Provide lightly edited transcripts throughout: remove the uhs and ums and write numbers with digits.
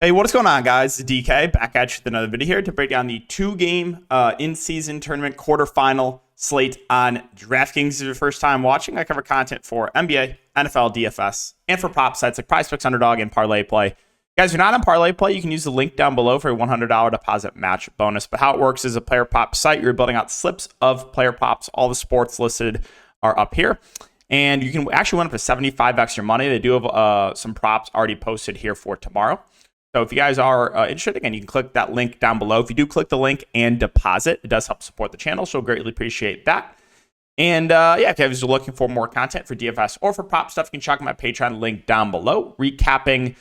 Hey, what is going on, guys? It's DK back at you with another video here to break down the two-game in-season tournament quarterfinal slate on Draftkings. If it's your first time watching, I cover content for NBA, NFL, DFS, and for prop sites like PrizePicks, Underdog, and Parlay Play. Guys, if you're not on Parlay Play, you can use the link down below for a $100 deposit match bonus. But how it works is a player prop site. You're building out slips of player props. All the sports listed are up here. And you can actually win up to 75x your money. They do have some props already posted here for tomorrow. So if you guys are interested, again, you can click that link down below. If you do click the link and deposit, it does help support the channel, so greatly appreciate that. And if you guys are looking for more content for DFS or for prop stuff, you can check out my Patreon link down below. Recapping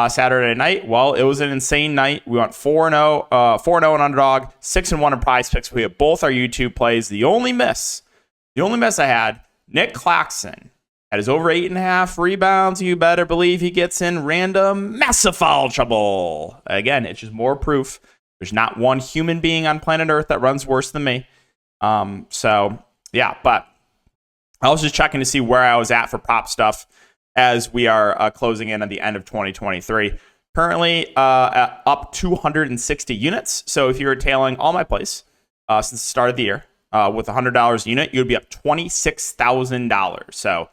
Saturday night, well, it was an insane night. We went 4-0 on Underdog, 6-1 in PrizePicks. We have both our YouTube plays. The only miss I had, Nick Claxton. At his over 8.5 rebounds, you better believe he gets in random massive foul trouble. Again, it's just more proof. There's not one human being on planet Earth that runs worse than me. But I was just checking to see where I was at for prop stuff as we are closing in at the end of 2023. Currently up 260 units. So if you were tailing all my plays since the start of the year with $100 a unit, you'd be up $26,000. So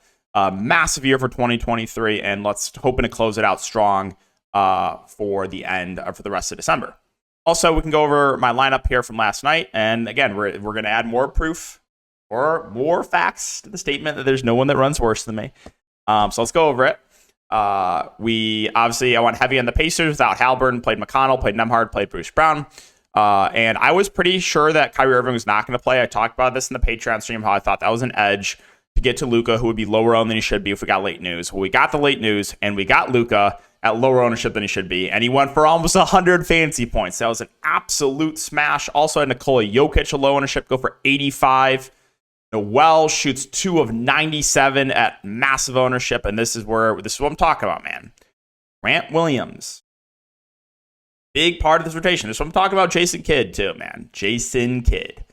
massive year for 2023, and let's hoping to close it out strong for the end for the rest of December. Also, we can go over my lineup here from last night, and again, we're going to add more proof or more facts to the statement that there's no one that runs worse than me. So let's go over it. I went heavy on the Pacers without Halliburton, played McConnell, played Nembhard, played Bruce Brown. And I was pretty sure that Kyrie Irving was not going to play. I talked about this in the Patreon stream, how I thought that was an edge to get to Luka, who would be lower owned than he should be if we got late news. Well, we got the late news, and we got Luka at lower ownership than he should be, and he went for almost 100 fantasy points. That was an absolute smash. Also had Nikola Jokic at low ownership go for 85. Noel shoots 2 of 97 at massive ownership, and this is what I'm talking about, man. Grant Williams, big part of this rotation. This is what I'm talking about. Jason Kidd too, man. Jason Kidd.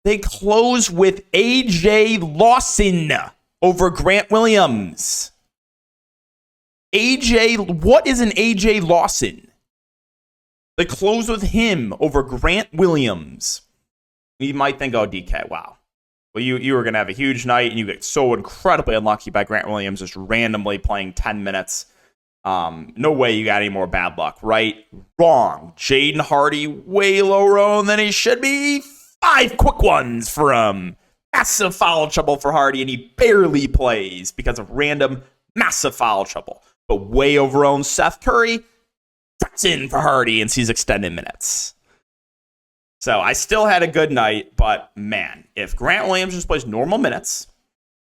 They close with AJ Lawson over Grant Williams. What is an AJ Lawson? They close with him over Grant Williams. You might think, oh, DK, wow. Well, you were going to have a huge night, and you get so incredibly unlucky by Grant Williams just randomly playing 10 minutes. No way you got any more bad luck, right? Wrong. Jaden Hardy way lower owned than he should be. 5 quick ones from massive foul trouble for Hardy, and he barely plays because of random massive foul trouble. But way overowned Seth Curry cuts in for Hardy and sees extended minutes. So I still had a good night, but man, if Grant Williams just plays normal minutes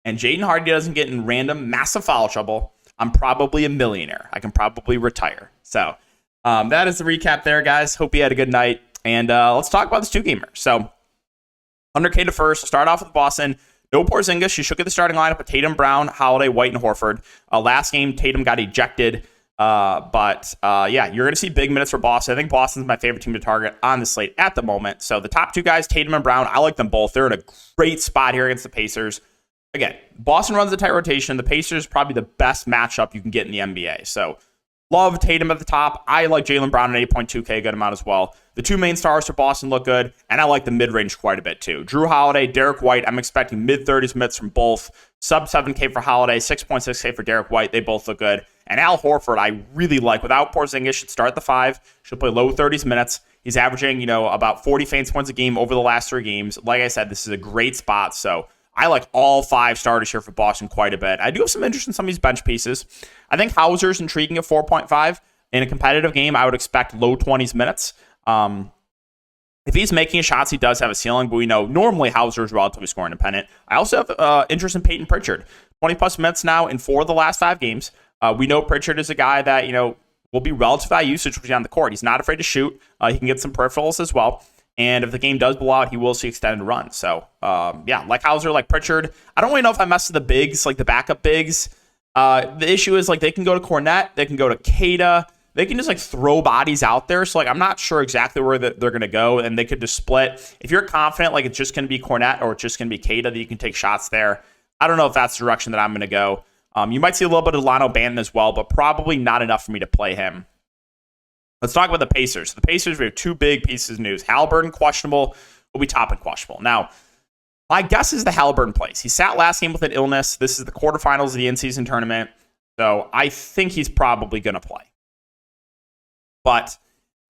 and Jaden Hardy doesn't get in random massive foul trouble, I'm probably a millionaire. I can probably retire. So that is the recap there, guys. Hope you had a good night. And let's talk about this two-gamer. So 100K to first. Start off with Boston. No Porzingis. She shook at the starting lineup with Tatum, Brown, Holiday, White, and Horford. Last game, Tatum got ejected. You're going to see big minutes for Boston. I think Boston's my favorite team to target on the slate at the moment. So the top two guys, Tatum and Brown, I like them both. They're in a great spot here against the Pacers. Again, Boston runs a tight rotation. The Pacers probably the best matchup you can get in the NBA. So love Tatum at the top. I like Jaylen Brown at 8.2K, good amount as well. The two main stars for Boston look good, and I like the mid-range quite a bit too. Drew Holiday, Derek White, I'm expecting mid-30s minutes from both. Sub 7K for Holiday, 6.6K for Derek White. They both look good. And Al Horford, I really like. Without Porzingis, should start the 5. Should play low 30s minutes. He's averaging, about 40 fantasy points a game over the last 3 games. Like I said, this is a great spot. So I like all 5 starters here for Boston quite a bit. I do have some interest in some of these bench pieces. I think Hauser's intriguing at 4.5. In a competitive game, I would expect low 20s minutes. If he's making shots, he does have a ceiling, but we know normally Hauser is relatively score independent. I also have interest in Peyton Pritchard. 20-plus minutes now in 4 of the last 5 games. We know Pritchard is a guy that, will be relative high usage on the court. He's not afraid to shoot. He can get some peripherals as well. And if the game does blow out, he will see extended run. So, like Hauser, like Pritchard. I don't really know if I mess with the bigs, like the backup bigs. The issue is, they can go to Cornette. They can go to Cada. They can just, throw bodies out there. So, I'm not sure exactly where they're going to go. And they could just split. If you're confident, it's just going to be Cornette or it's just going to be Cada, that you can take shots there. I don't know if that's the direction that I'm going to go. You might see a little bit of Lano Banton as well, but probably not enough for me to play him. Let's talk about the Pacers. The Pacers, we have two big pieces of news. Halliburton, questionable. Obi Toppin, questionable. Now, my guess is the Halliburton plays. He sat last game with an illness. This is the quarterfinals of the in-season tournament. So I think he's probably going to play. But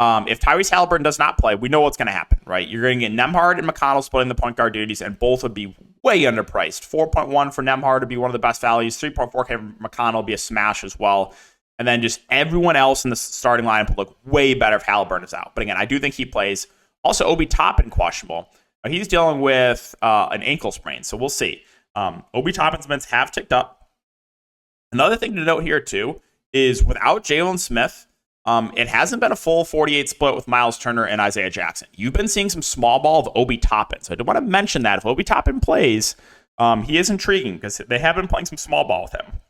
if Tyrese Halliburton does not play, we know what's going to happen, right? You're going to get Nembhard and McConnell splitting the point guard duties, and both would be way underpriced. 4.1 for Nembhard would be one of the best values. 3.4K for McConnell would be a smash as well. And then just everyone else in the starting lineup would look way better if Halliburton is out. But again, I do think he plays. Also, Obi Toppin, questionable. He's dealing with an ankle sprain, so we'll see. Obi Toppin's minutes have ticked up. Another thing to note here, too, is without Jalen Smith, it hasn't been a full 48 split with Miles Turner and Isaiah Jackson. You've been seeing some small ball of Obi Toppin. So I do want to mention that. If Obi Toppin plays, he is intriguing because they have been playing some small ball with him.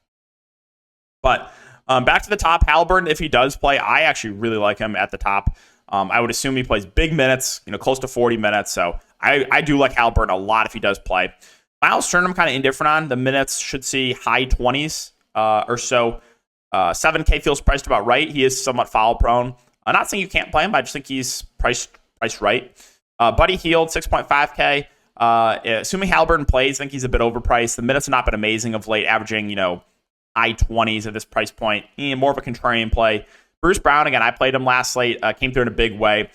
But back to the top, Halliburton, if he does play, I actually really like him at the top. I would assume he plays big minutes, close to 40 minutes. So I do like Halliburton a lot if he does play. Miles Turner, I'm kind of indifferent on. The minutes should see high 20s or so. 7K feels priced about right. He is somewhat foul prone. I'm not saying you can't play him. I just think he's priced right. Buddy Hield, 6.5K. Assuming Halliburton plays, I think he's a bit overpriced. The minutes have not been amazing of late, averaging, high 20s at this price point. More of a contrarian play. Bruce Brown, again, I played him last slate. Came through in a big way.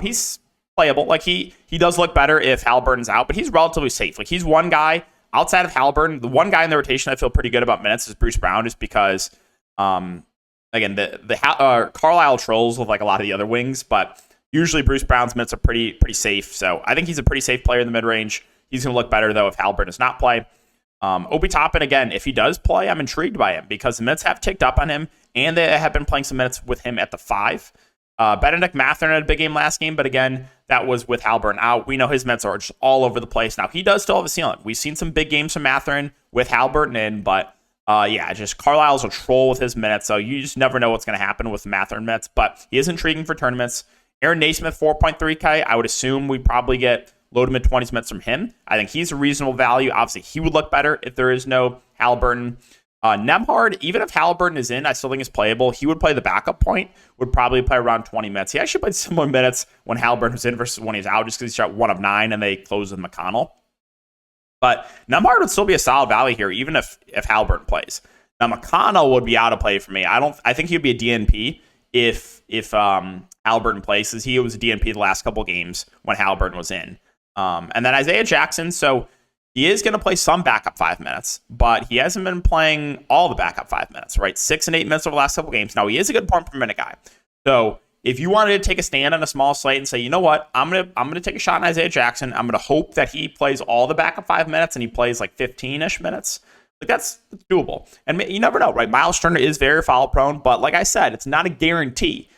He's playable. Like he does look better if Halliburton's out, but he's relatively safe. Like he's one guy outside of Halliburton. The one guy in the rotation I feel pretty good about minutes is Bruce Brown, just because again, the Carlisle trolls with like a lot of the other wings, but usually Bruce Brown's minutes are pretty safe. So I think he's a pretty safe player in the mid-range. He's going to look better, though, if Halliburton does not play. Obi Toppin, again, if he does play, I'm intrigued by him because the minutes have ticked up on him, and they have been playing some minutes with him at the 5. Benedict Mathurin had a big game last game, but again, that was with Halliburton out. We know his minutes are just all over the place. Now, he does still have a ceiling. We've seen some big games from Mathurin with Halliburton in, but just Carlisle's a troll with his minutes, so you just never know what's going to happen with Mathurin minutes, but he is intriguing for tournaments. Aaron Naismith, 4.3K. I would assume we probably get low to mid-20s minutes from him. I think he's a reasonable value. Obviously, he would look better if there is no Halliburton. Nembhard, even if Halliburton is in, I still think is playable. He would play the backup point, would probably play around 20 minutes. He actually played similar minutes when Halliburton was in versus when he's out, just because he shot 1 of 9 and they closed with McConnell. But Nembhard would still be a solid value here, even if Halliburton plays. Now, McConnell would be out of play for me. I think he would be a DNP if Halliburton plays, because he was a DNP the last couple games when Halliburton was in. And then Isaiah Jackson, so he is going to play some backup 5 minutes, but he hasn't been playing all the backup 5 minutes, right? 6 and 8 minutes over the last couple games. Now, he is a good point per minute guy. So if you wanted to take a stand on a small slate and say, you know what, I'm gonna take a shot on Isaiah Jackson. I'm gonna hope that he plays all the backup 5 minutes and he plays like 15-ish minutes. Like that's doable. And you never know, right? Miles Turner is very foul prone, but like I said, it's not a guarantee.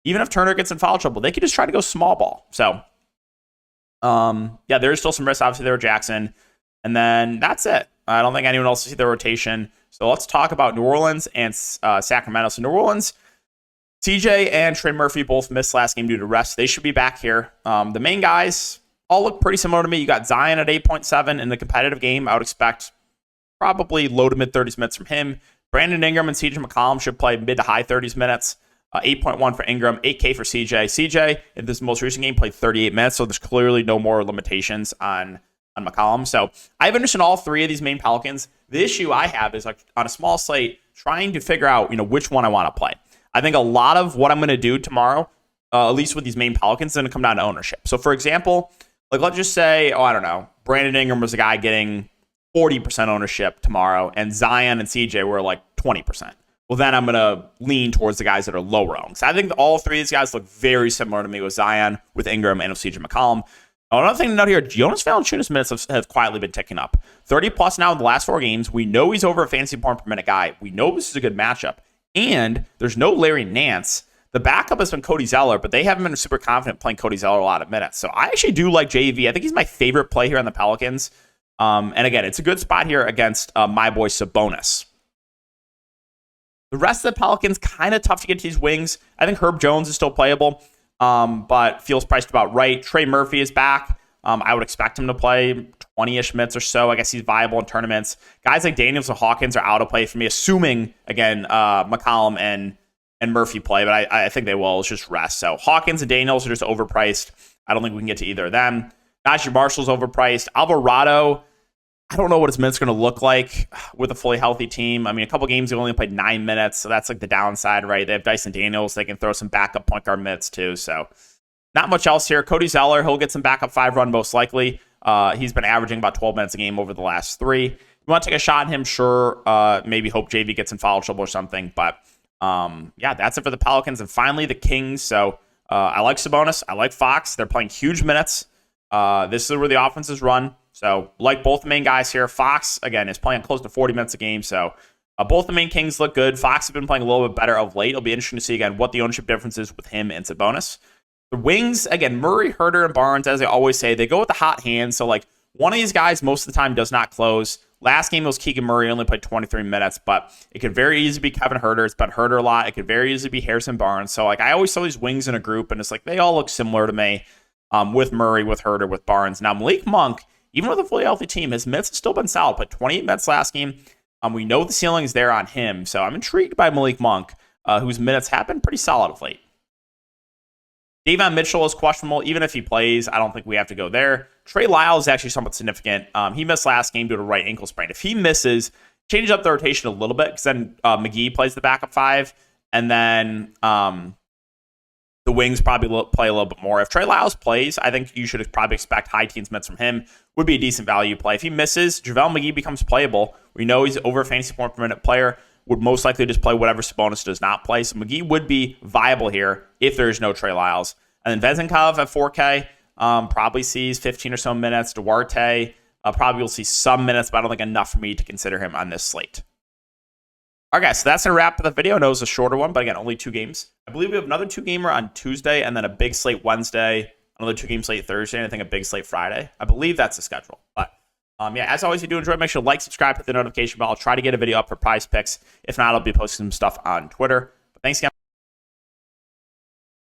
Even if Turner gets in foul trouble, they could just try to go small ball. So there's still some risk obviously there with Jackson. And then that's it. I don't think anyone else will see the rotation. So let's talk about New Orleans and Sacramento. So New Orleans, CJ and Trey Murphy both missed last game due to rest. They should be back here. The main guys all look pretty similar to me. You got Zion at 8.7 in the competitive game. I would expect probably low to mid 30s minutes from him. Brandon Ingram and CJ McCollum should play mid to high 30s minutes. 8.1 for Ingram, 8K for CJ. CJ, in this most recent game, played 38 minutes, so there's clearly no more limitations on McCollum. So I have interest in all 3 of these main Pelicans. The issue I have is like on a small slate, trying to figure out which one I want to play. I think a lot of what I'm going to do tomorrow, at least with these main Pelicans, is going to come down to ownership. So for example, like let's just say, I don't know, Brandon Ingram was a guy getting 40% ownership tomorrow, and Zion and CJ were like 20%. Well, then I'm going to lean towards the guys that are lower owned. So I think all 3 of these guys look very similar to me with Zion, with Ingram, and with CJ McCollum. Another thing to note here, Jonas Valanciunas' minutes have quietly been ticking up. 30 plus now in the last 4 games. We know he's over a fantasy point per minute guy. We know this is a good matchup. And there's no Larry Nance. The backup has been Cody Zeller, but they haven't been super confident playing Cody Zeller a lot of minutes. So I actually do like JV. I think he's my favorite play here on the Pelicans. And again, it's a good spot here against my boy Sabonis. The rest of the Pelicans, kind of tough to get to these wings. I think Herb Jones is still playable, but feels priced about right. Trey Murphy is back. I would expect him to play 20-ish minutes or so. I guess he's viable in tournaments. Guys like Daniels and Hawkins are out of play for me, assuming, again, McCollum and and Murphy play, but I think they will. It's just rest. So Hawkins and Daniels are just overpriced. I don't think we can get to either of them. Najee Marshall's overpriced. Alvarado, I don't know what his minutes are going to look like with a fully healthy team. I mean, a couple games they only played 9 minutes, so that's like the downside, right? They have Dyson Daniels. They can throw some backup point guard minutes too. So not much else here. Cody Zeller, he'll get some backup 5 run most likely. He's been averaging about 12 minutes a game over the last 3. You want to take a shot at him? Sure. Maybe hope JV gets in foul trouble or something. But yeah, that's it for the Pelicans. And finally, the Kings. So I like Sabonis. I like Fox. They're playing huge minutes. This is where the offense is run. So like both the main guys here. Fox, again, is playing close to 40 minutes a game. So both the main Kings look good. Fox has been playing a little bit better of late. It'll be interesting to see, again, what the ownership difference is with him and Sabonis. The wings, again, Murray, Herter, and Barnes, as I always say, they go with the hot hand. So, like, one of these guys most of the time does not close. Last game was Keegan Murray, only played 23 minutes, but it could very easily be Kevin Herter. It's been Herter a lot. It could very easily be Harrison Barnes. So, like, I always saw these wings in a group, and it's like they all look similar to me with Murray, with Herter, with Barnes. Now, Malik Monk, even with a fully healthy team, his minutes have still been solid. Played 28 minutes last game. We know the ceiling is there on him, so I'm intrigued by Malik Monk, whose minutes have been pretty solid of late. Davion Mitchell is questionable. Even if he plays, I don't think we have to go there. Trey Lyles is actually somewhat significant. He missed last game due to a right ankle sprain. If he misses, change up the rotation a little bit because then McGee plays the backup 5, and then the wings probably play a little bit more. If Trey Lyles plays, I think you should probably expect high teens minutes from him. Would be a decent value play. If he misses, JaVale McGee becomes playable. We know he's over a fantasy point per minute player. Would most likely just play whatever Sabonis does not play. So McGee would be viable here if there's no Trey Lyles. And then Vezenkov at 4K probably sees 15 or so minutes. Duarte probably will see some minutes, but I don't think enough for me to consider him on this slate. All right, guys, so that's going to wrap up the video. I know it was a shorter one, but again, only 2 games. I believe we have another 2-gamer on Tuesday and then a big slate Wednesday, another 2-game slate Thursday, and I think a big slate Friday. I believe that's the schedule. But yeah, as always, if you do enjoy, make sure to like, subscribe, hit the notification bell. I'll try to get a video up for Prize Picks. If not, I'll be posting some stuff on Twitter. But thanks again.